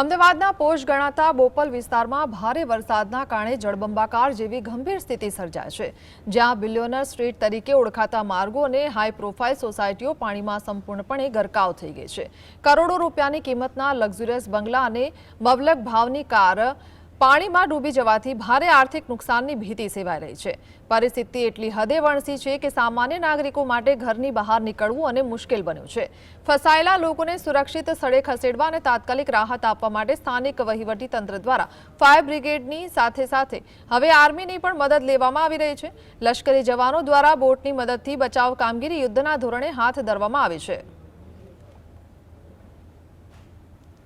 અમદાવાદના પોશ ગણાતા બોપલ વિસ્તારમાં ભારે વરસાદના કારણે જળબંબાકાર જેવી ગંભીર સ્થિતિ સર્જાય છે, જ્યાં બિલિયનર સ્ટ્રીટ તરીકે ઓળખાતા માર્ગો અને હાઈ પ્રોફાઇલ સોસાયટીઓ પાણીમાં સંપૂર્ણપણે ગરકાવ થઈ ગઈ છે। કરોડો રૂપિયાની કિંમતના લક્ઝુરિયસ બંગલા અને મબલક ભાવની કાર પાણીમાં ડૂબી જવાથી ભારે આર્થિક નુકસાનની ભીતિ સેવાઈ રહી છે। પરિસ્થિતિ એટલી હદે વણસી છે કે સામાન્ય નાગરિકો માટે ઘરની બહાર નીકળવું અને મુશ્કેલ બન્યું છે। ફસાયેલા લોકોને સુરક્ષિત સ્થળે ખસેડવા અને તાત્કાલિક રાહત આપવા માટે સ્થાનિક વહીવટીતંત્ર દ્વારા ફાયર બ્રિગેડની સાથે હવે આર્મીની પણ મદદ લેવામાં આવી રહી છે। લશ્કરી જવાનો દ્વારા બોટની મદદથી બચાવ કામગીરી યુદ્ધના ધોરણે હાથ ધરવામાં આવી છે।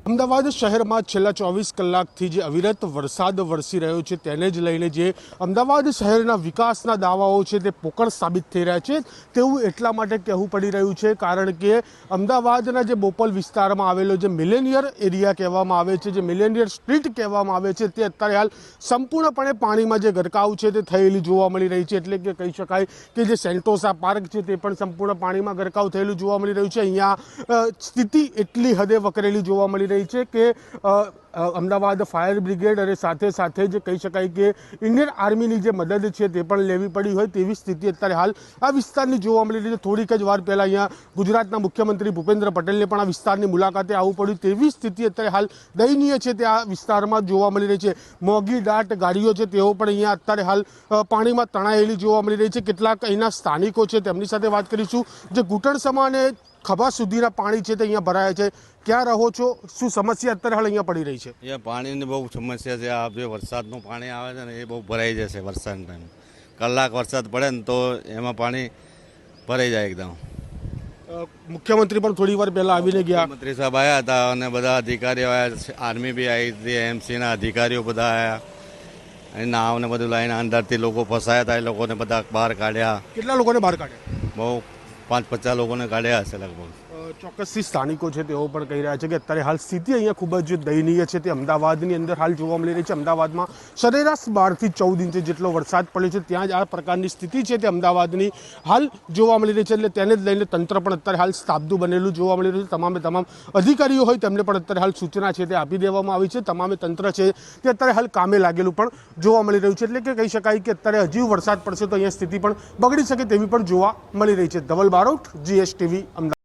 અમદાવાદ શહેરમાં છેલ્લા 24 કલાકથી જે અવિરત વરસાદ વરસી રહ્યો છે તેને જ લઈને જે અમદાવાદ શહેરના વિકાસના દાવાઓ છે તે પોકળ સાબિત થઈ રહ્યા છે તેવું એટલા માટે કહેવું પડી રહ્યું છે કારણ કે અમદાવાદના જે બોપલ વિસ્તારમાં આવેલો જે મિલેનિયર એરિયા કહેવામાં આવે છે, જે મિલેનિયર સ્ટ્રીટ કહેવામાં આવે છે, તે અત્યારે હાલ સંપૂર્ણપણે પાણીમાં જે ગરકાવ છે તે થયેલી જોવા મળી રહી છે। એટલે કે કહી શકાય કે જે સેન્ટોસા પાર્ક છે તે પણ સંપૂર્ણ પાણીમાં ગરકાવ થયેલું જોવા મળી રહ્યું છે। અહીંયા સ્થિતિ એટલી હદે વકરેલી જોવા મળી રહી છે કે અમદાવાદ ફાયર બ્રિગેડ અને સાથે જે કહી શકાય કે ઇન્ડિયન આર્મીની જે મદદ છે તે પણ લેવી પડી હોય તેવી સ્થિતિ અત્યારે હાલ આ વિસ્તારની જોવા મળી રહી છે। થોડીક જ વાર પહેલાં અહીંયા ગુજરાતના મુખ્યમંત્રી ભૂપેન્દ્ર પટેલને પણ આ વિસ્તારની મુલાકાતે આવવું પડ્યું તેવી સ્થિતિ અત્યારે હાલ દયનીય છે તે આ વિસ્તારમાં જોવા મળી રહી છે। મોંઘી દાટ ગાડીઓ છે તેઓ પણ અહીંયા અત્યારે હાલ પાણીમાં તણાયેલી જોવા મળી રહી છે। કેટલાક અહીંના સ્થાનિકો છે તેમની સાથે વાત કરીશું। જે ઘૂંટણસમા અને ખભા સુધીના પાણી છે તે અહીંયા ભરાયા છે। ક્યાં રહો છો, શું સમસ્યા અત્યારે હાલ અહીંયા પડી રહી છે? અહીંયા પાણીની બહુ સમસ્યા છે। આ જે વરસાદનું પાણી આવે છે ને એ બહુ ભરાઈ જશે વરસાદના ટાઈમ। કલાક વરસાદ પડે ને તો એમાં પાણી ભરાઈ જાય એકદમ। મુખ્યમંત્રી પણ થોડી વાર પહેલા આવીને ગયા, મંત્રી સાહેબ આવ્યા હતા અને બધા અધિકારીઓ આવ્યા, આર્મી બી આવી હતી, એમસીના અધિકારીઓ બધા આવ્યા અને નાવ ને બધું લઈને અંદરથી લોકો ફસાયા હતા એ લોકોને બધા બહાર કાઢ્યા। કેટલા લોકોને બહાર કાઢ્યા? બહુ 50-50 લોકોને કાઢ્યા હશે લગભગ। ચોક્કસથી સ્થાનિકો છે તેઓ પણ કહી રહ્યા છે કે અત્યારે હાલ સ્થિતિ અહીંયા ખૂબ જ દયનીય છે તે અમદાવાદની અંદર હાલ જોવા મળી રહી છે। અમદાવાદમાં સરેરાશ 12 થી 14 ઇંચ જેટલો વરસાદ પડ્યો છે, ત્યાં જ આ પ્રકારની સ્થિતિ છે તે અમદાવાદની હાલ જોવા મળી રહી છે। એટલે તેને જ લઈને તંત્ર પણ અત્યારે હાલ સ્તાબદું બનેલું જોવા મળી રહ્યું છે। તમામ અધિકારીઓ હોય તેમને પણ અત્યારે હાલ સૂચના છે તે આપી દેવામાં આવી છે। તમામે તંત્ર છે તે અત્યારે હાલ કામે લાગેલું પણ જોવા મળી રહ્યું છે। એટલે કે કહી શકાય કે અત્યારે હજી વરસાદ પડશે તો અહીંયા સ્થિતિ પણ બગડી શકે તેવી પણ જોવા મળી રહી છે। ધવલ બારોટ, GSTV, અમદાવાદ।